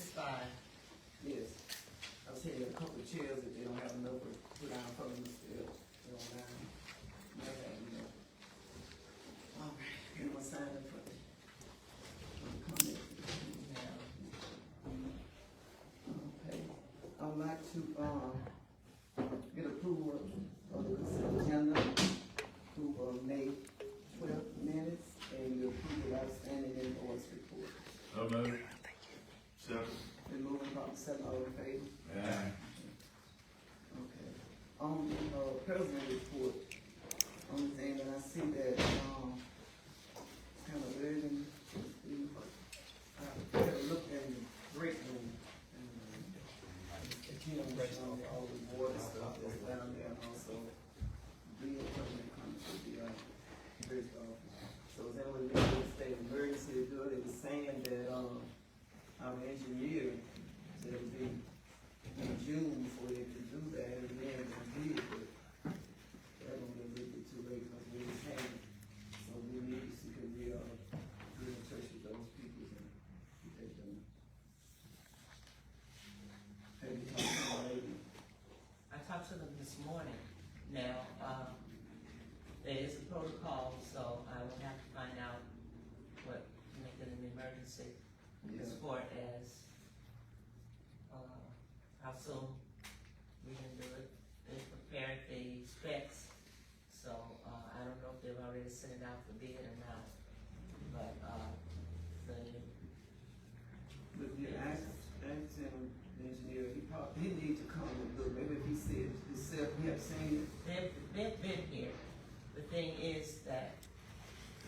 65. Yes. I was hitting a couple of chairs if they don't have enough to put down for them still. They don't mind. Might have enough. All right, get my sign up for the comment. Okay. I'd like to, get approval of the consent agenda, approval of May 12th minutes, and the approval of outstanding invoice report. So moved. Second. Been moving about 7, all in favor? Aye. Okay. On the, president report, only thing that I see that, kind of urgent, I had a look in the break room, and, the Kim showing all the water stuff that's down there, and also bill permit comes to the, bridge office. So is that what it is, state of emergency to do it? It was saying that, our engineer said it would be in June before they could do that, and then it did, but that one was a little bit too late, because we was hanging. So we need to see, could we, get in touch with those people and get that done. Have you talked to them lately? I talked to them this morning. Now, there is a protocol, so I will have to find out what to make it an emergency as far as, how soon we can do it. They prepared the specs, so, I don't know if they've already sent it out for bid or not, but, But you ask him, the engineer, he need to come and look, maybe if he said himself, he have seen it. they've been here. The thing is that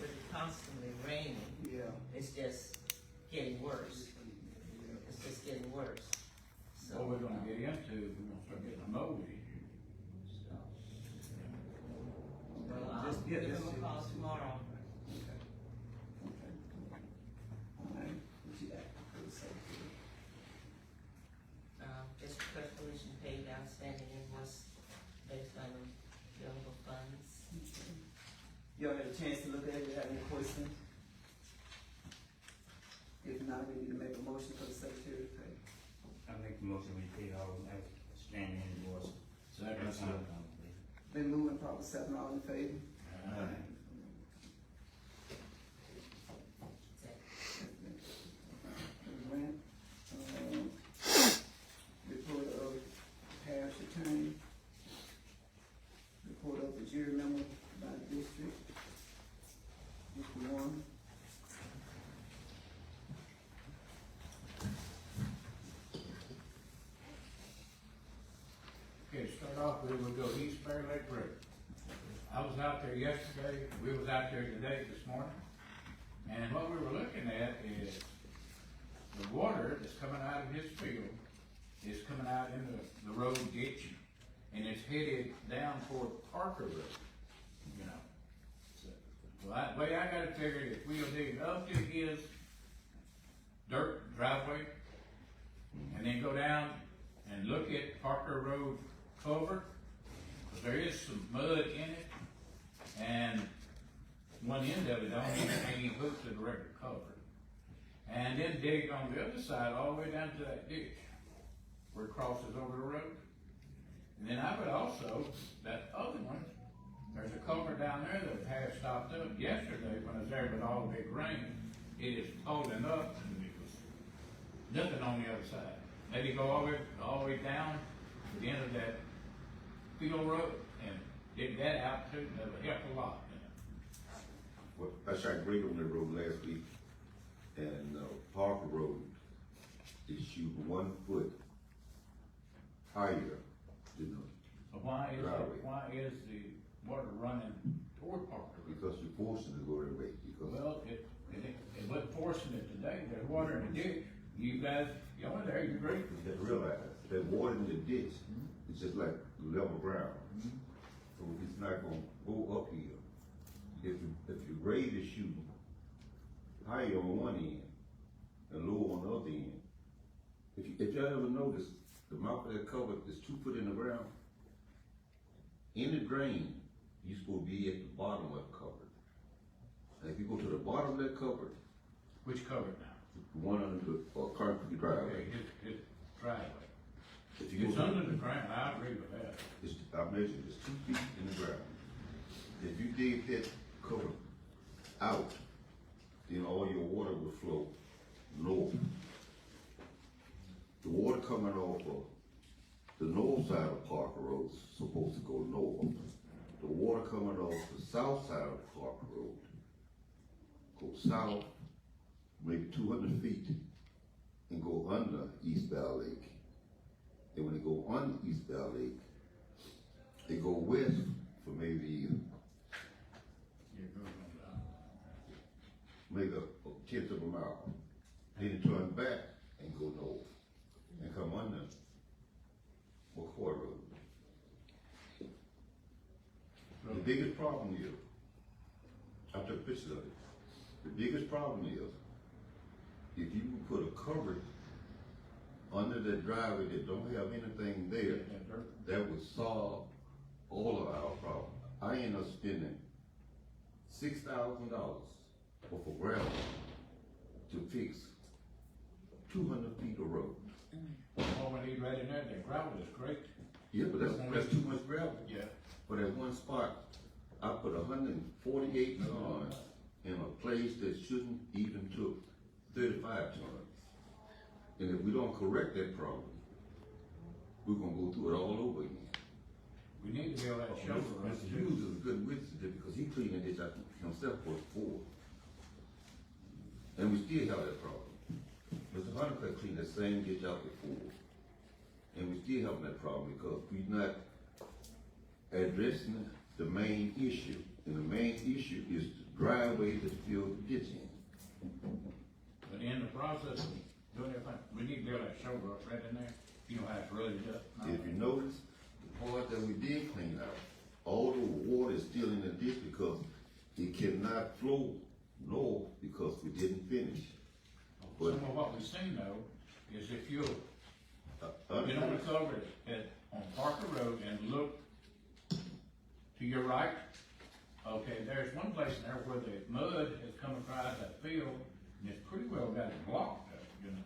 with it constantly raining, Yeah. it's just getting worse. It's just getting worse. So, What we're gonna get into, we're gonna start getting a mold in here. so. Well, I'll Just give get this them a shit. call tomorrow. Okay. Okay. All right, what you got? Just request permission to pay the outstanding invoice based on available funds. Y'all had a chance to look at it, you have any questions? If not, we need to make a motion for the secretary to pay. I make the motion we pay all outstanding invoices. Second. Been moving, probably 7, all in favor? Aye. Grant, report of parish attorney, report of the jury member by the district, Mr. Warren. Okay, to start off with, we'll go East Bear Lake Road. I was out there yesterday, we was out there today, this morning, and what we were looking at is the water that's coming out of his field is coming out into the road ditch, and it's headed down toward Parker Road, you know. So, well, that way I got it figured, if we'll dig up to his dirt driveway, and then go down and look at Parker Road culvert, because there is some mud in it, and one end of it don't even hook to the regular culvert. And then dig on the other side all the way down to that ditch, where it crosses over the road. And then I would also, that other one, there's a culvert down there that had stopped up yesterday when I was there with all the big rain. It is holding up, and it was nothing on the other side. Maybe go all the way down to the end of that field road and dig that out too, that'll help a lot. Well, I shot Great on the road last week, and Parker Road is shooting 1 foot higher than So why is the water running toward Parker? because you're forcing it to go that way, because Well, it wasn't forcing it today, there's water in the ditch. You guys, y'all in there, you agree? you have to realize that water in the ditch is just like level ground. So it's not gonna go uphill. If your grade is shooting higher on one end and lower on the other end, if y'all ever notice, the mouth of that cover is 2 foot in the ground. In the drain, you're supposed to be at the bottom of the cover. And if you go to the bottom of that cover, Which covered now? the one under the concrete driveway, measured, it's 2 feet in the ground. If you dig that cover out, then all your water will flow north. The water coming off of the north side of Parker Road is supposed to go north. The water coming off the south side of Parker Road goes south, maybe 200 feet, and go under East Bell Lake. And when they go under East Bell Lake, they go west for maybe a tenth of a mile. Then they turn back and go north and come under McCoy Road. The biggest problem is, I took pictures of it. The biggest problem is, if you put a cover under that driveway that don't have anything there, that would solve all of our problems. I end up spending $6,000 for gravel to fix 200 feet of road. All we need right in there, that gravel is great. Yeah, but that's too much gravel. Yeah. But at one spot, I put 148 tons in a place that shouldn't even took 35 tons. And if we don't correct that problem, we're gonna go through it all over again. We need to be able to show the rest. Mr. Hughes is a good witness to this because he cleaned this out himself before. And we still have that problem. Mr. Hunter cleaned the same ditch out before. And we still have that problem because we're not addressing the main issue. And the main issue is the driveway that filled the ditch in. But in the process of doing everything, we need to be able to show the right in there. You know how it's really done. If you notice, the part that we did clean out, all the water is still in the ditch because it cannot flow north because we didn't finish. But Some of what we've seen though, is if you get on the cover on Parker Road and look to your right, okay, there's one place in there where the mud has come across that field, and it's pretty well got it blocked, you know.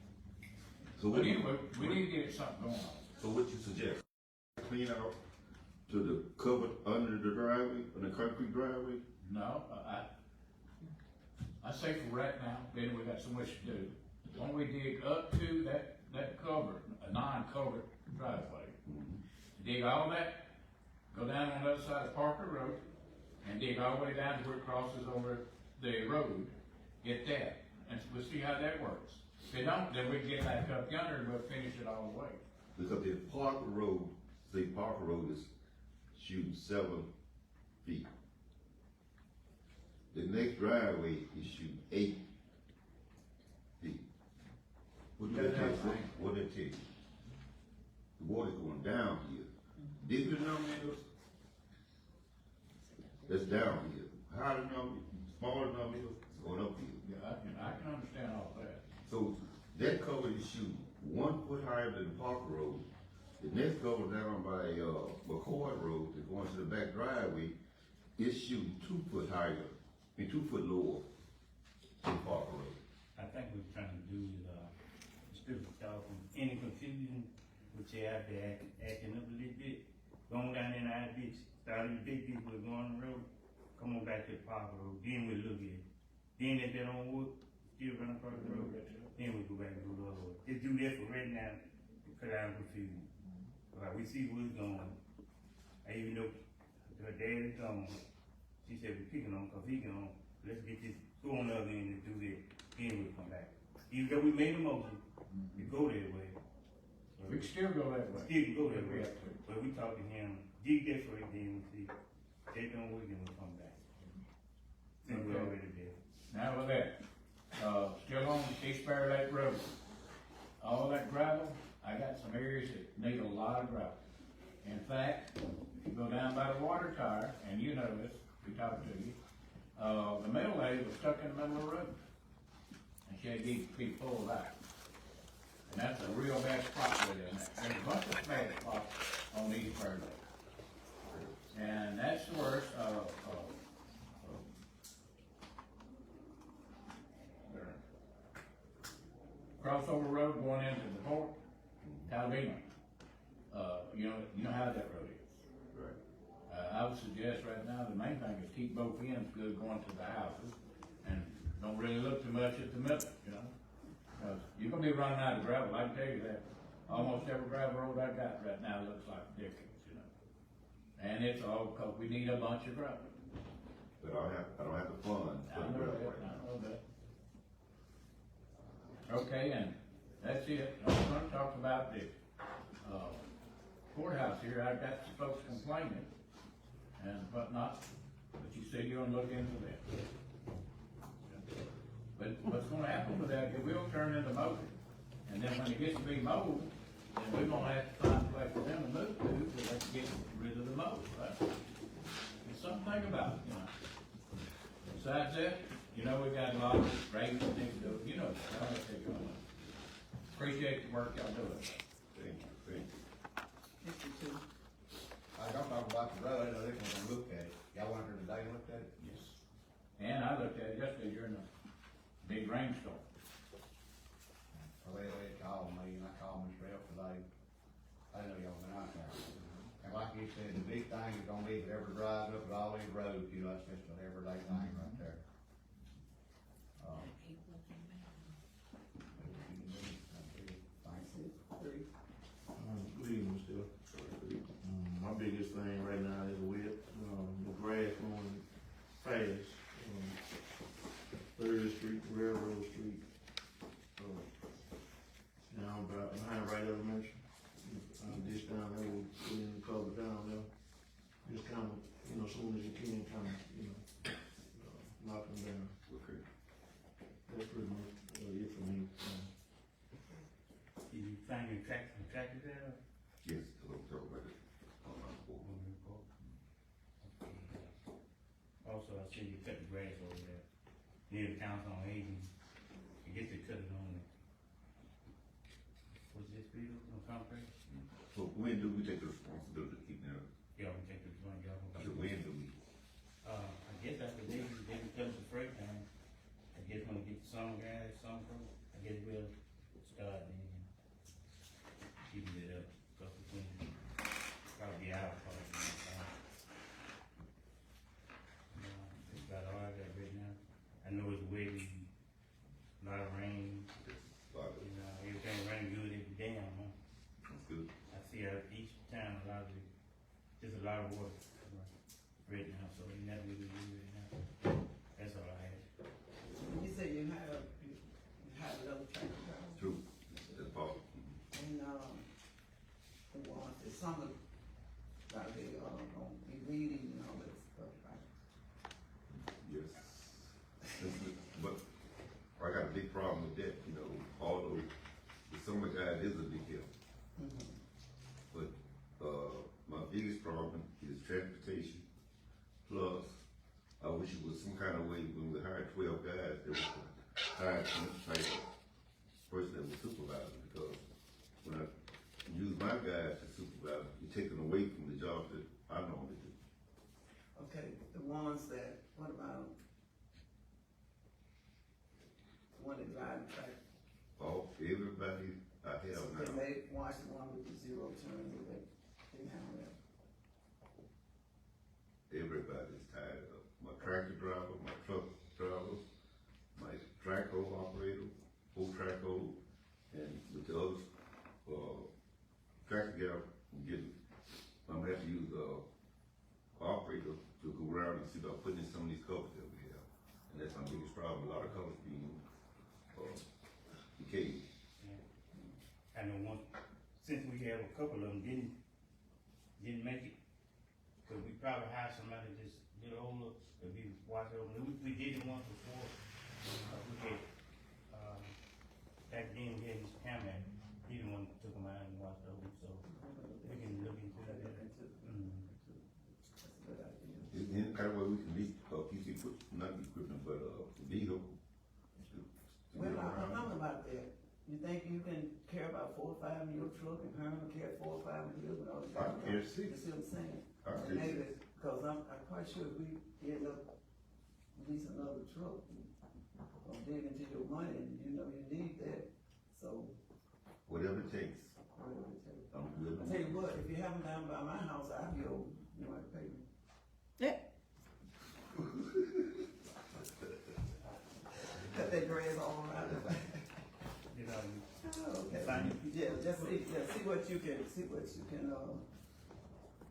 so But what, anyway, we need to get something going on. so what you suggest? Clean out to the cover under the driveway, on the concrete driveway? No, I say for right now, then we got so much to do. When we dig up to that cover, a non-covered driveway, dig all that, go down on the other side of Parker Road, and dig all the way down to where it crosses over the road, get that, and we'll see how that works. If they don't, then we get back up yonder and we'll finish it all the way. Because if Parker Road, say Parker Road is shooting 7 feet, the next driveway is shooting 8 feet. What do that tell you? What that tell you? The water's going down here. These the numbers, that's down here. Higher number, smaller number, going up here. Yeah, I can understand all that. So that cover is shooting 1 foot higher than Parker Road. The next cover down by McCoy Road, that's going to the back driveway, is shooting 2 foot higher, 2 foot lower than Parker Road. I think what we're trying to do is, strip y'all from any confusion, which they out there acting up a little bit. Going down in our ditch, starting the big people that go on the road, come on back to the Parker Road, then we look at it. Then if they don't work, still run across the road, then we go back and do the other way. Just do that for right now, to cut out confusion. Like we see where it's going. I even know her dad is gone. She said we're picking on, cause he gone. Let's get this, go on the other end and do that, then we'll come back. Even though we made a motion to go that way. We can still go that way. Still can go that We way. have to. But we talk to him, dig that for it, then we see. They don't work, then we come back. Since we're Okay. already there. Now with that, still on East Bear Lake Road, all that gravel, I got some areas that need a lot of gravel. In fact, if you go down by the water tower, and you know this, we talked to you, the middle lady was stuck in the middle of the road. And she had to be pulled out. And that's a real bad spot right in there. There's a bunch of bad spots on East Bear Lake. And that's the worst, crossover road going into the port, Talavina. You know how that road is. Right. I would suggest right now, the main thing is keep both ends good going to the houses, and don't really look too much at the middle, you know? 'Cause you're gonna be running out of gravel, I can tell you that. Almost every gravel road I got right now looks like ridiculous, you know? And it's all 'cause we need a bunch of gravel. But I don't have the funds I for the know gravel that, right now. I know that. Okay, and that's it. I'm gonna talk about the, courthouse here. I got some folks complaining and whatnot, but you said you're gonna look into that. But what's gonna happen with that, it will turn into mowing. And then when it gets to be mowed, then we're gonna have to find a place for them to move to, so they can get rid of the mow, right? There's something to think about, you know. Besides that, you know, we got a lot of grading things to do, you know, I'll let you go. Appreciate the work y'all doing. Thank you, thank you. Mr. Two. I don't talk about the road, I think we're gonna look at it. Y'all went there today and looked at it? Yes. And I looked at it yesterday during the big rainstorm. Well, they called me, and I called myself today. I know y'all been out there. And like you said, the big thing is gonna be whatever drives up at all these roads, you know, that's just an everyday thing right there. Three. Good evening, still. My biggest thing right now is with, the grass going fast. 3rd Street, Railroad Street. Now about behind Wright Elementary. This down there, we'll put in the cover down there. Just kind of, you know, soon as you can, kind of, you know, knock them down. Okay. That's pretty much it for me. Did you find your tractor there? Yes, we'll talk about it on my board. Also, I see you cut the grass over there, near the council on aging, you get to cut it on the, what's this field, on concrete? So when do we take the responsibility of keeping it up? Y'all can take the joint, y'all I can. said, when do we? I guess after they can cut the freight time, I guess when we get some guys, some crew, I guess we'll start then, keeping it up, cause between, probably be out, probably. It's about all I got right now. I know it's wet, a lot of rain, Father, you know, everything running good every damn, huh? that's good. I see out each town, a lot of it, just a lot of water right now, so you never really do it now. That's all I had. You said you had another tractor driver, True, that's Paul. and, the one, the summer, like they, gonna be weeding and all that stuff, right? Yes. But I got a big problem with that, you know, although the summer guide is a big help. Mhm. But, my biggest problem is transportation. Plus, I wish it was some kind of way when we hired 12 guys, there was a hire some type of person that was supervising, because when I use my guys to supervise, you're taking away from the job that I normally do. Okay, the ones that, what about? One that drive the tractor, All, everybody I so have can now, they watch the one with the zero turn, they have that? everybody's tired of my tractor driver, my truck driver, my track hoe operator, full track hoe, and with the others, tractor guy, I'm gonna have to use, operator to go around and see about putting in some of these covers that we have. And that's my biggest problem, a lot of covers being, decayed. I know one, since we have a couple of them didn't make it, cause we probably hired somebody just a little older, to be watch over, we did it once before, we had, back then we had Mr. Cameron, he the one that took them out and watched over, so we can look into that. That's a good idea. Any kind of way we can lease, PC not equipment, but, vehicle. Well, I'm talking about that. You think you can carry about 4 or 5 in your truck and Herman will carry 4 or 5 in his, and all I can carry 6. You see what I'm saying? I can carry Maybe, cause I'm quite sure if we end up leasing another truck, or dig into your money, and you know you need that, so, Whatever it takes, whatever it takes. I'm good. I tell you what, if you have them down by my house, I'll be over, you know, I can pay me. Okay, Fine. yeah, just see what you can,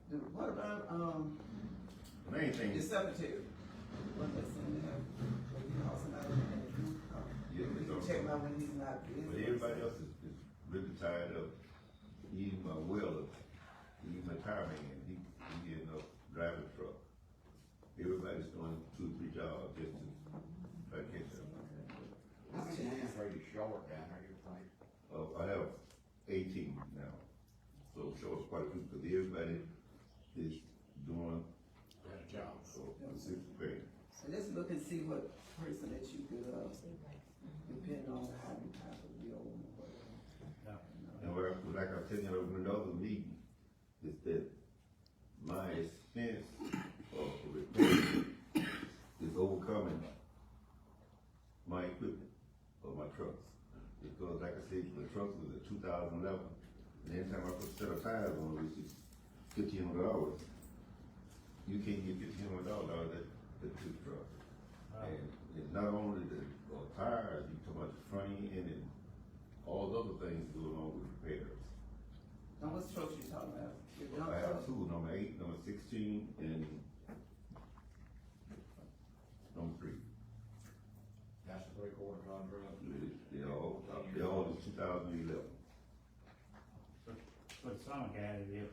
do. What about, The main thing the is, cemetery? What that's in there, you know, somebody, yeah, you can check my when he's not busy. but everybody else is really tired of, even my welder, even my tire man, he getting up driving a truck. Everybody's doing 2 or 3 jobs just to try to catch up. How many hands are you short down there, you think? I have 18 now, so it's quite a few, because everybody is doing Got a job. so it's great. So let's look and see what person that you could, depending on how you have to be over. And like I was telling you in another meeting, is that my expense of repair is overcoming my equipment of my trucks. Because like I said, the trucks was a 2011, and anytime I put a set of tires on, which is $1,500, you can't get $1,500 out of that truck. And it's not only the tires, you talk about the front end and all the other things that go along with repairs. Now, what trucks you talking about? Your dump I have truck? 2, number 8, number 16, and number 3. That's a 3/4 ton truck. They're all in 2011. For the summer guys, they're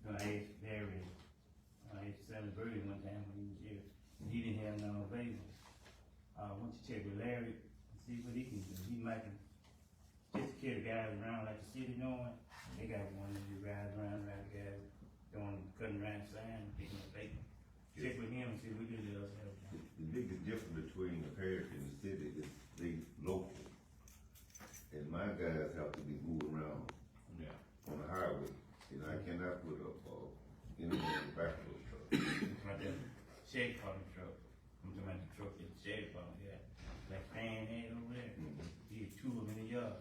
gonna ask Barry, I asked Sally Birdie one time when he was here, and he didn't have none available. Why don't you check with Larry and see what he can do, he might can, just to carry the guys around like the city doing, they got one of the guys around, right, guys, doing, cutting around sand, picking up bacon. Check with him and see what he does. The biggest difference between the parish and the city is they local. And my guys have to be moving around Yeah. on the highway, and I cannot put up, in the back of those trucks. Right there, shade farm truck, I'm talking about the truck that the shade farm, yeah, like fan head over there, you get 2 of them in the yard.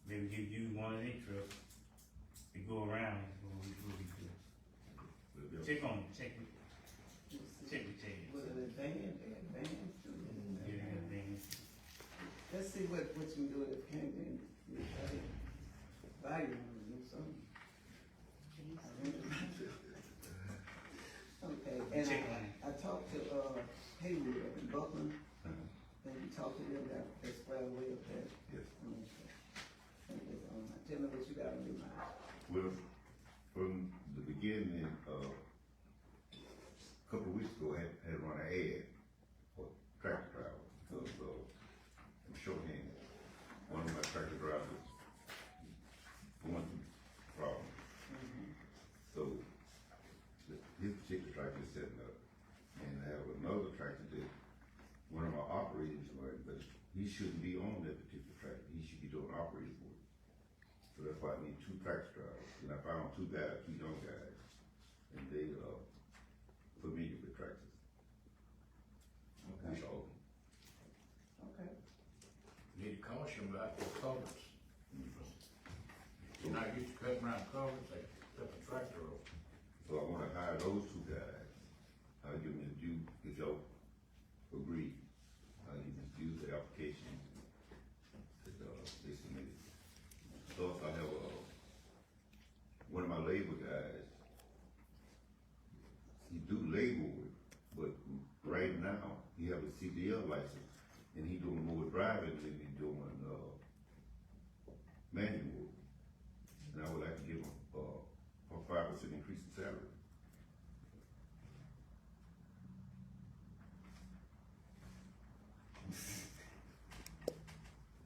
Maybe give you one of their trucks, to go around, we'll be good. Check on, check with Ted. Was it advanced, too? Yeah, things. Let's see what you can do if anything, value on it, do something. Okay, and Check on it. I talked to, Haywood up in Buckland, and you talked to them about that square way up there. Yes. Tell me what you got on your mind. Well, from the beginning, a couple of weeks ago, I had run an ad for tractor drivers, because, I'm shorthanded. One of my tractor drivers going through problems. So, his particular tractor is setting up, and I have another tractor that one of my operators running, but he shouldn't be on that particular tractor, he should be doing operating work. So that's why I need 2 tractor drivers, and I found 2 guys, 2 young guys, and they are familiar with tractors. Okay. That's all. Okay. Need to caution about your culverts. You're not used to cutting around culverts, they cut the tractor over. So I wanna hire those 2 guys, I'll give them the due, if y'all agree, I'll give them due the application that, they submitted. Plus, I have, one of my labor guys, he do labor work, but right now, he have a CDL license, and he doing more driving than he doing, manual work. And I would like to give him, a 5% increase in salary.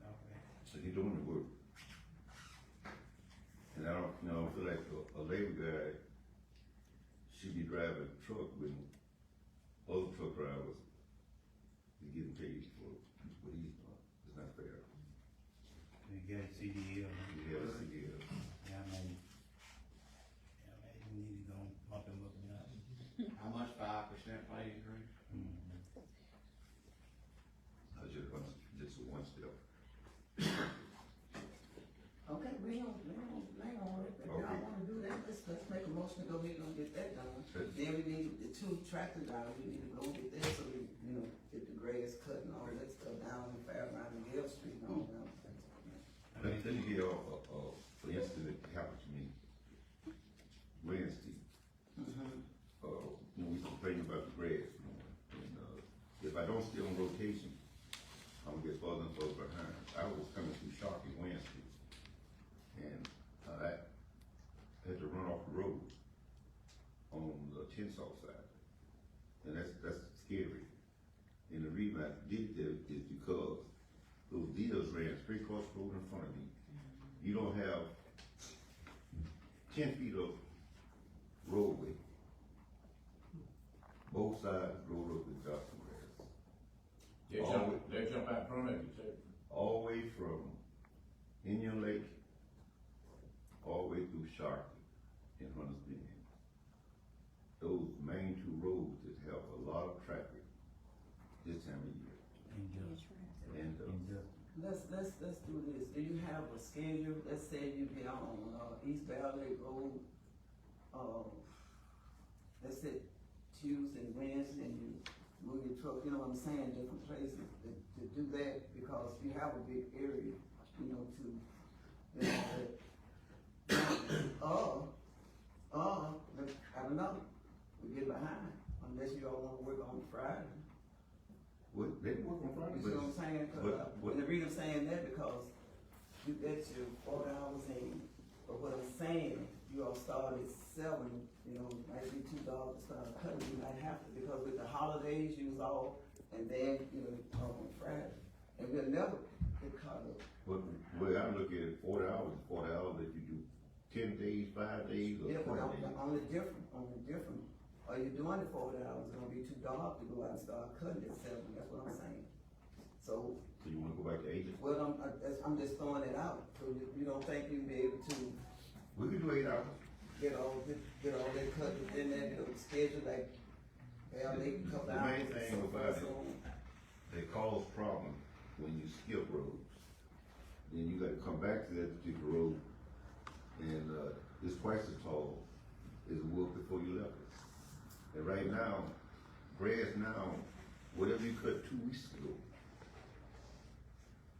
Okay. So he doing the work. And I don't, feel like a labor guy should be driving a truck when other truck drivers is getting paid for what he's doing. It's not fair. You got a CDL. He has a CDL. Yeah, man, you need to go bump him up and up. How much 5% pay increase? Just one step. Okay, we don't, if y'all Okay. wanna do that, let's make a motion to go ahead and get that done. Okay. Then we need the 2 tractor drivers, we need to go get that, so we, get the grass cut and all that stuff down in Fairmount and Gale Street and all that. let me get for instance, that happened to me Wednesday. When we complaining about the grass, and, if I don't stay on rotation, I'm gonna get further and further behind. I was coming through Sharkey Wednesday, and, I had to run off the road on the Chinsaw side, and that's scary. And the reason I did that is because those deals ran straight across the road in front of me. You don't have 10 feet of roadway. Both sides rolled up with dust and grass. They jump out from it, you say. All the way from Indian Lake, all the way through Sharkey in Hunters Bend. Those main two roads that have a lot of traffic this time of year. And, Let's do this. Do you have a schedule? Let's say you get on, East Valley Road, let's say Tuesday, Wednesday, and you move your truck, you know what I'm saying, different places to do that, because you have a big area, you know, to, you know, I don't know, we get behind, unless you all wanna work on Friday. well, they work on Friday, You see what I'm saying? but- And the reason I'm saying that, because you got your 4 hours in, but what I'm saying, you all start at 7, you know, might be $2 to start cutting, you might have to, because with the holidays, you was off, and then, you know, on Friday, and we'll never get caught up. But way I look at it, 40 hours is 40 hours if you do 10 days, 5 days, or Yeah, but 20 days. only different, are you doing it 40 hours, it's gonna be $2 to go out and start cutting at 7, that's what I'm saying. So, So you wanna go back to 8? well, I'm just throwing it out, so you don't think you'll be able to We can do 8 hours. get all that cut within that little schedule, like, well, they can couple The hours. main thing about it, they cause problems when you skip roads. Then you gotta come back to that particular road, and, it's twice as tall as it was before you left it. And right now, grass now, whatever you cut 2 weeks ago,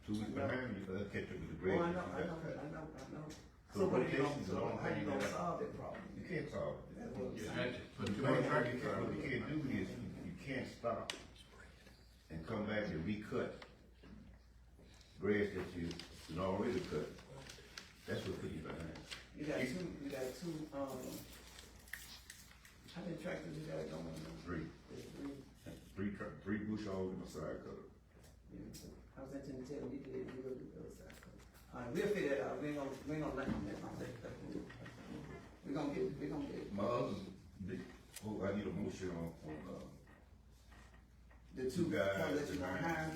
2 weeks behind you, catch up with the grass. Oh, I that know. you got. So So what are you rotation's the gonna, only how you thing gonna that- solve that problem? You can't solve it. That's what I'm You saying. had to put What two you more can't, tractors what on you can't do is, you can't stop and come back and recut grass that you already cut. That's what put you behind. You got two, how many tractors you got going on? 3. There's 3. 3 bush hogs and a side cutter. Yeah, so I was intending to tell you, you did the other side. Alright, we'll figure that out, we ain't gonna let them, we're gonna get it. My other big, I need a motion on, The two two guys that you and gonna hire,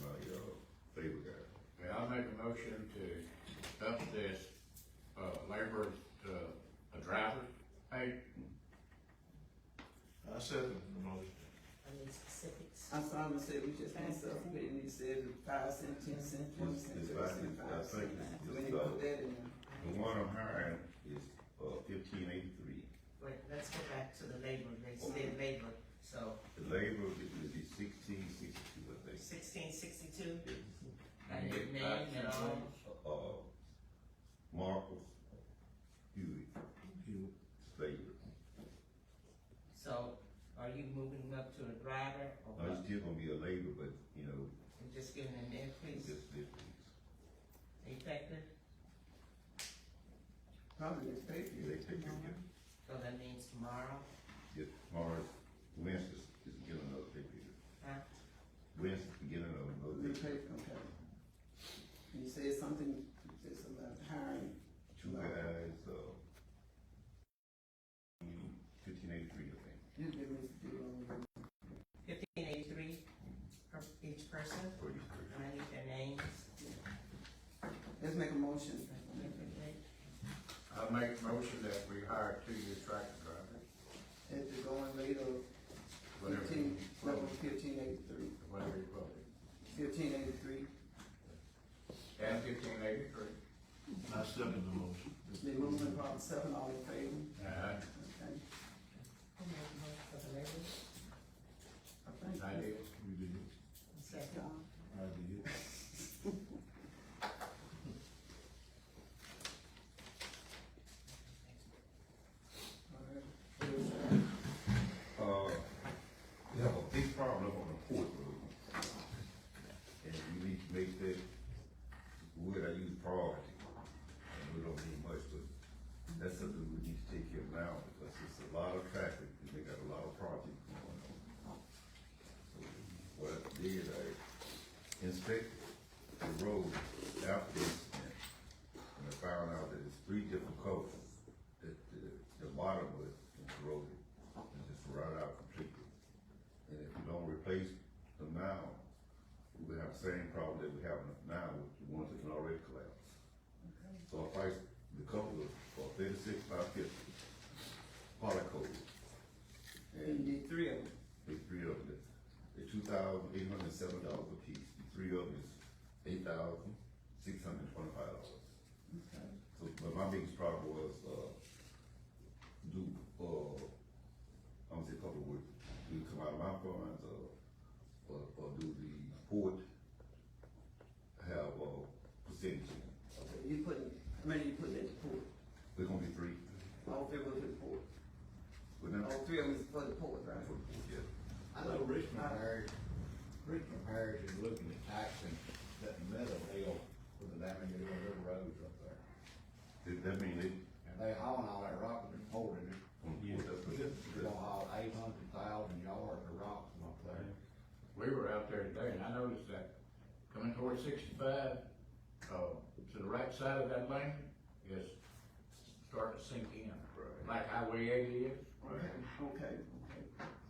my, favorite guy. Yeah, I'll make a motion to up this, labor to a driver pay. I second the motion. I need specifics. I saw him say we just need something, but you said 5 cents, 10 cents, 20 cents, It's 30 about- cents, I 5 think cents. it's So we need to put that in there. The one I'm hiring is, 1583. Wait, let's go back to the labor, they said labor, so The labor is 1662, I think. 1662, and your name and all, Marcus Huey, Slater. so are you moving him up to a driver, or Now, what? he's still gonna be a labor, but, And just giving him an increase, just this effective, Probably just pay for they it. take care of it. so that means tomorrow, Yes, tomorrow, Wednesday is getting another pay period. huh? Wednesday is getting another We pay pay, period. okay. You said something, you said something about hiring, 2 guys, 1583, I think. you give me, 1583 per each person, For each person. and I need their names. let's make a motion. I'll make a motion that we hire 2-year tractor drivers, At the going rate of whatever. 1583, Whatever you vote. 1583. And 1583. I second the motion. It's been moved and probably 7, all in favor? Alright, Okay. Who made the motion for the labor? I think. I did. You did. Second. I did. $2,807 a piece. The three of them is $8,625. Okay. So, but my biggest problem was, I'm gonna say a couple of words, do it come out of my funds, or do the port have a percentage in it? Okay, you putting, how many you putting in the pool? There's gonna be three. All three of them for the pool. But then, All three of them is for the pool, right? for the port, yeah. I know Richmond Parish is looking at taxing that metal hill for the damage of their roads up there. That mean they, And they haul all that rock and pouring it. on the port, that's what They're gonna haul 800,000 yards of rock from up there. We were out there today, and I noticed that coming towards 65, to the right side of that lane is starting to sink in, like Highway 80 is. Okay, okay.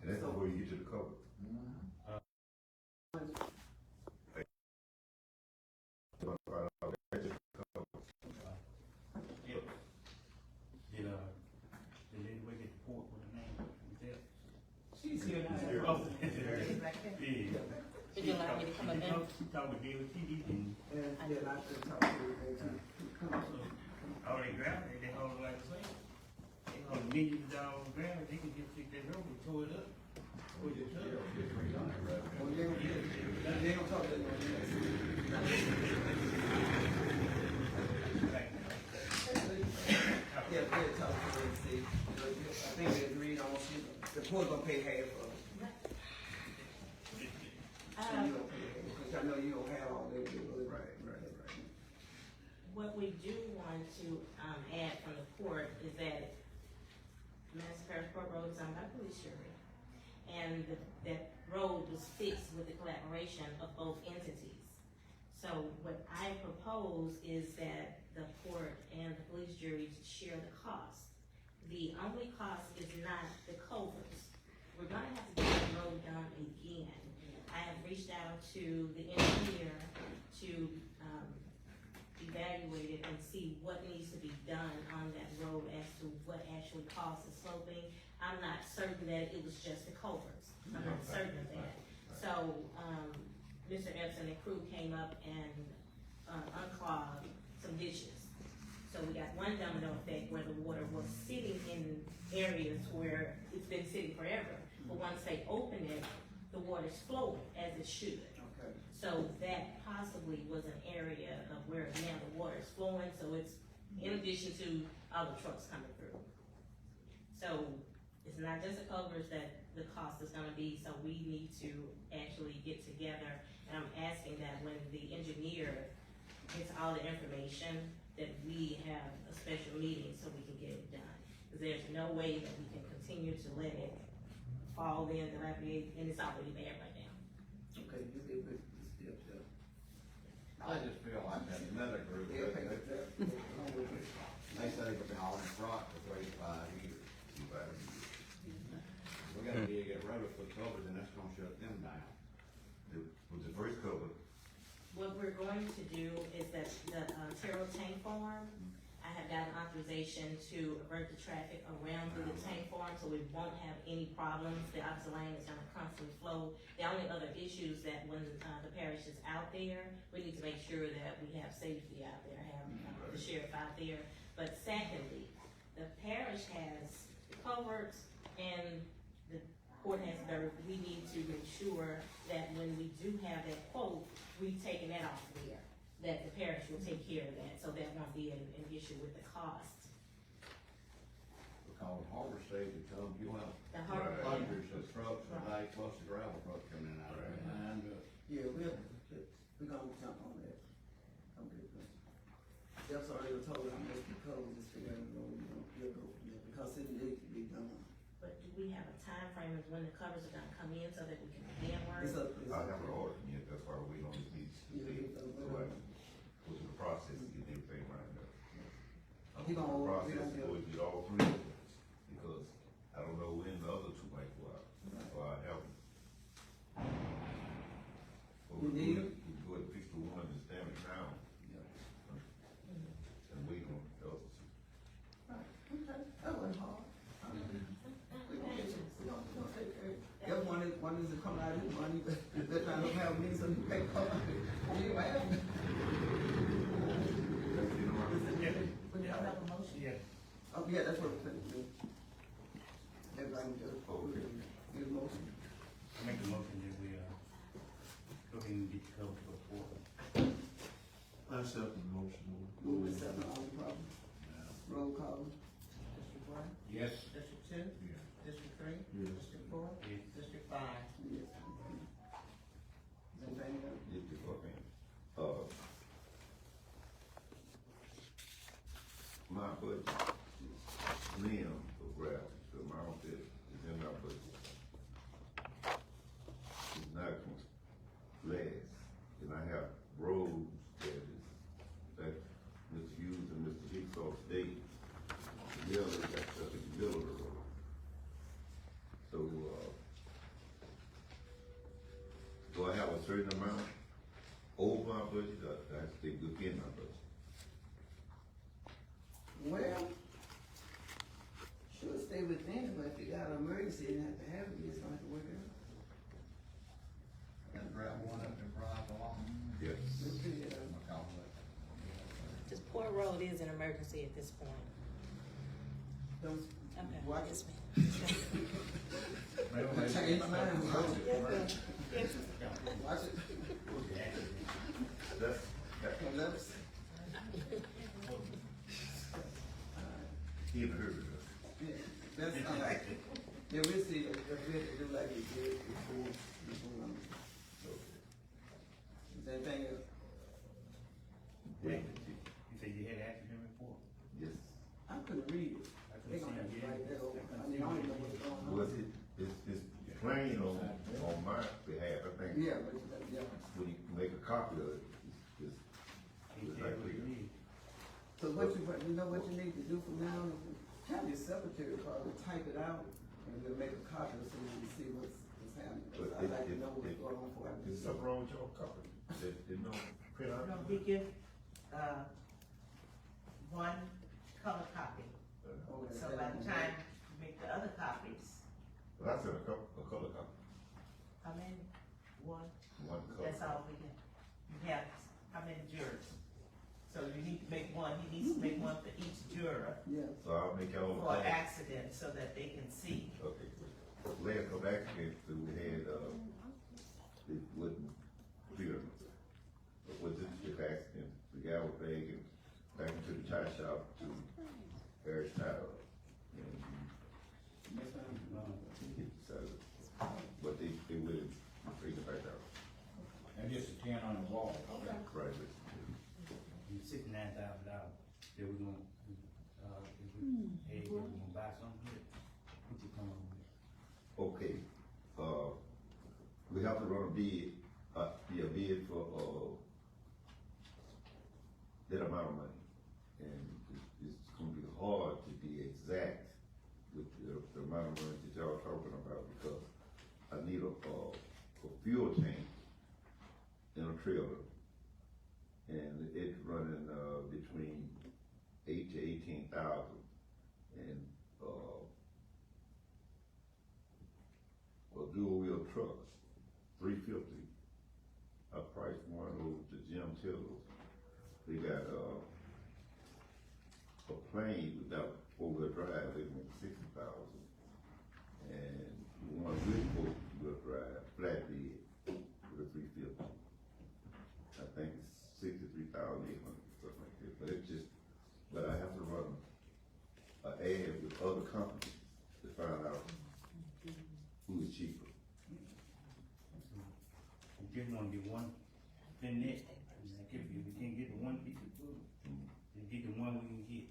and that's where you get to the cover. Did anybody get the port with the name? She's here now. Oh, Back there. yeah. Did you allow me to come up there? She talked with DOT, and And then I can talk to her, come on. all they ground, they hold it like the same. They hold millions of dollars of ground, they can just take that road and tow it up. Push it up. Oh, they don't talk that much. Yeah, we'll talk to her and see. I think they agreed on, the pool gonna pay half of it. So you don't pay half, because I know you don't have all that. Right. What we do want to, add from the port is that Madison Parish Port Road is owned by Police Jury. And that road was fixed with the collaboration of both entities. So what I propose is that the port and the police jury share the cost. The only cost is not the culverts. We're gonna have to get the road done again. I have reached out to the engineer to, evaluate it and see what needs to be done on that road as to what actually caused the sloping. I'm not certain that it was just the culverts. I'm not certain of that. So, Mr. Epson and crew came up and, unclogged some ditches. So we got one domino effect where the water was sitting in areas where it's been sitting forever. But once they open it, the water's flowing as it should. Okay. So that possibly was an area of where now the water is flowing, so it's in addition to other trucks coming through. So it's not just the culverts that the cost is gonna be, so we need to actually get together. And I'm asking that when the engineer gets all the information, that we have a special meeting so we can get it done. Cause there's no way that we can continue to let it fall in, dilapidate, and it's already bad right now. Okay, you did good, you still, I just feel like that another group, they'll pay for that. they say they've been hauling rock for 35 years. We're gonna be able to get rid of the covers and that's gonna shut them down. With the first cover, What we're going to do is that the Terrell Tank Farm, I have gotten authorization to avert the traffic around through the tank farm, so we won't have any problems. The opposite lane is gonna constantly flow. The only other issue is that when, the parish is out there, we need to make sure that we have safety out there, have the sheriff out there. But secondly, the parish has culverts and the court has dirt. We need to make sure that when we do have that quote, we've taken that off there, that the parish will take care of that, so that won't be an issue with the cost. Because harbor safety comes, you have The harbor, hundreds of trucks a day plus the gravel truck coming in out of there. Yeah, we're gonna jump on that. I'm good. That's already told I'm making the code, just figure out, we'll go from there, because it needs to be done. but do we have a time frame of when the covers are gonna come in so that we can begin work? It's up, I haven't ordered yet, that's why we don't need to see, so I can go through the process and get everything lined up. He gonna The order, he process gonna is going get, to get all three of them, because I don't know when the other two might go out, so I haven't. But You need them? We go ahead and fix the one that's damaged now, and wait on the other two. right, okay, that wasn't hard. We gonna get you, we gonna take care of it. That one is coming out of his money, but tell me so you can come. You have. We don't have a motion. Yeah. Oh, yeah, that's what we're gonna do. Everybody can just, Okay. get a motion. I make a motion that we, go ahead and get the cover for the fourth. I accept the motion. Move to seven, all in problem. Roll call. District one, Yes. District two, Yeah. District three, Yes. District four, Yes. District five. Yes. Anything else? Just before me. My budget is slim for graphics, the amount that is in my budget is not going to last. And I have roads that Mr. Hughes and Mr. Hickson State, yeah, they got stuff in the middle of the road. So, do I have a certain amount over my budget, or do I stay within my budget? Well, should stay within it, but if you got an emergency and have to have it, you just gonna have to work it out. And grab one up and drive along. Yes. We'll figure it out. I'm gonna call it. Just Port Road is an emergency at this point. Don't, Okay. watch Yes, it. ma'am. Change my mind. Yes, Watch it. That's, Come let's. he heard it. Yeah, that's, yeah, we'll see, if we have to do like we did before. Is there anything else? Wait, You said you had an accident report? yes. I couldn't read it. I They couldn't gonna have see to it. write that over. I mean, I don't even know what's going on. Was it's plain on my behalf, I think. Yeah, but, yeah. When you make a copy of it, it's He said what you need. So what you know what you need to do from now on, have your secretary probably type it out and we'll make a copy so we can see what's happening. But I'd like to know what's going on for There's us. something wrong with your copy. There's no print out. No, we give, one color copy, so by the time you make the other copies, Well, I said a color copy, how many? One, one color. that's all we get. You have, how many jurors? So you need to make one, he needs to make one for each juror Yeah, So I'll make y'all. for accident, so that they can see. Okay, last come back again, so we had, it wasn't clear. But was it the accident, the guy was begging, back into the tire shop to Harris Tire. And that's fine. he hit the side of it. But they wouldn't bring it back out. And just a 10 on the wall. Right. $69,000 that we're gonna, if we, hey, we're gonna buy something here. What you come up with? Okay, we have to run a bid, be a bid for, that amount of money. And it's gonna be hard to be exact with the amount of money that y'all talking about, because I need a fuel tank and a trailer. And it's running, between 8 to 18,000. And, a dual wheel truck, $350. I priced one of those, the Jim Tillers. They got, a plane without four-wheel drive, they make 60,000. And one with four-wheel drive, flatbed, with a 350. I think it's 63,800, something like that, but it's just, but I have to run an ad with other companies to find out who is cheaper. We just wanna get one, then next, like if we can't get the one piece of food, then get the one we can get.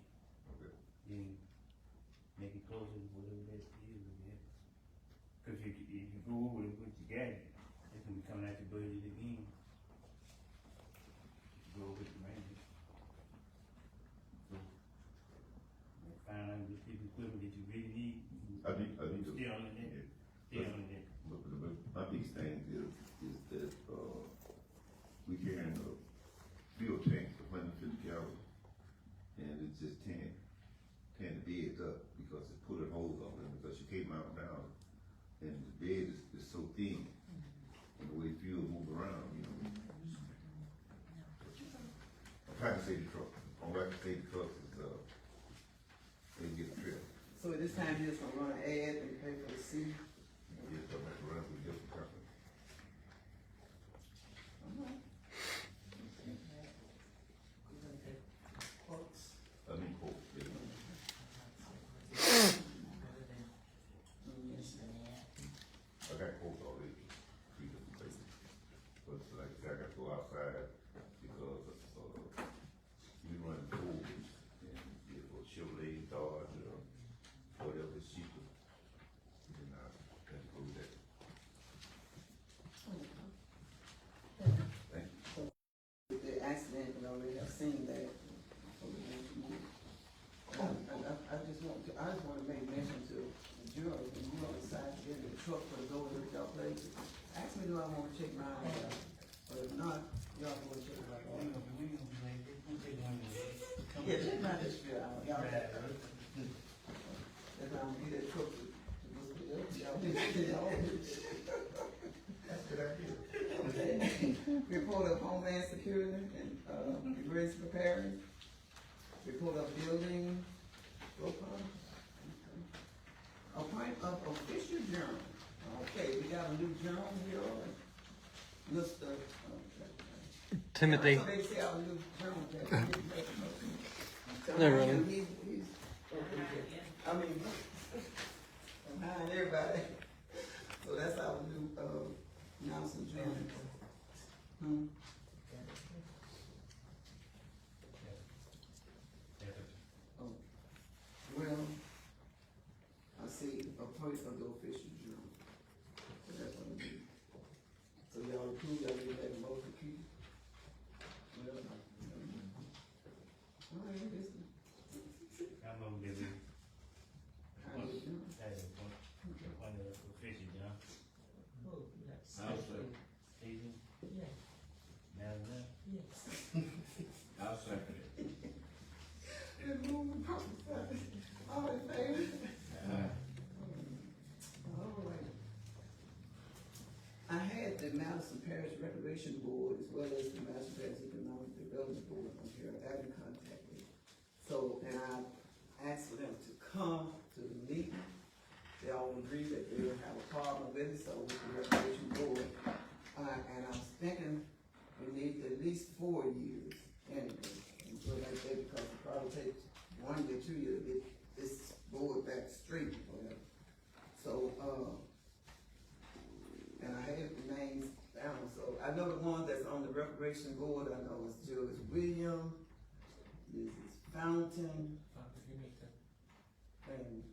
Okay. Then make it closer to whatever that is, yeah. Cause if you go over with what you got, it's gonna be coming out your budget again. Go over the range. So, find out the piece of equipment that you really need. I need to. Stay on it, Yeah. stay on it. But my biggest thing is that, we carrying a fuel tank for 150 gallons, and it's just tearing the beds up, because it's pulling holes off them, because you can't mount down, and the bed is so thin, the way fuel move around, you know. I'm trying to save the truck. All I can save the truck is, they get a trip. So at this time, you're just gonna run an ad and pay for the seat? You just come back around with a different company. We're gonna get quotes. I mean, quote, yeah. Rather than just an ad. I got quotes already, 3 different places. But like I said, I got to go outside because we run Ford and get for Chevrolet, Dodge, or whatever is cheaper. And I got to go with that. Thank you. With the accident, we already have seen that. I just want to make mention to the jury, when you all decide to get in the truck for the go with y'all places, ask me, do I want to check mine out? But if not, y'all want to check mine out. Yeah, check mine this year out. Y'all. That's how I'm gonna get that truck to y'all. That's what I do. Okay. Report of Homeland Security and, emergency preparedness. Report of building. Appoint of official journal. Okay, we got a new journal here. Mr. Timothy. So they say our new journal. No, really. I mean, behind everybody. So that's our new, Madison journal. Oh, well, I see a point of the official journal. So that's what I do. So y'all approve that we have a motion, Keith? Well, all right, listen. I'm gonna give it, How you doing? that's one of the official, John. Oh, you got I'll something. Season, Yeah, now that. yes. I'll second it. Good moving, all in favor? All right. I had the Madison Parish Recreation Board as well as the Madison Parish Economic Development Board on here, I got in contact with. So, and I asked for them to come to the meeting. They all agreed that they would have a problem with it, so with the Recreation Board. And I was thinking we need at least 4 years anyway. And so like that, because it probably takes 1 year, 2 years to get this board back straight or whatever. So, and I have the names down, so I know the ones that's on the Recreation Board, I know it's Judge William, Mrs. Fountain, You need to and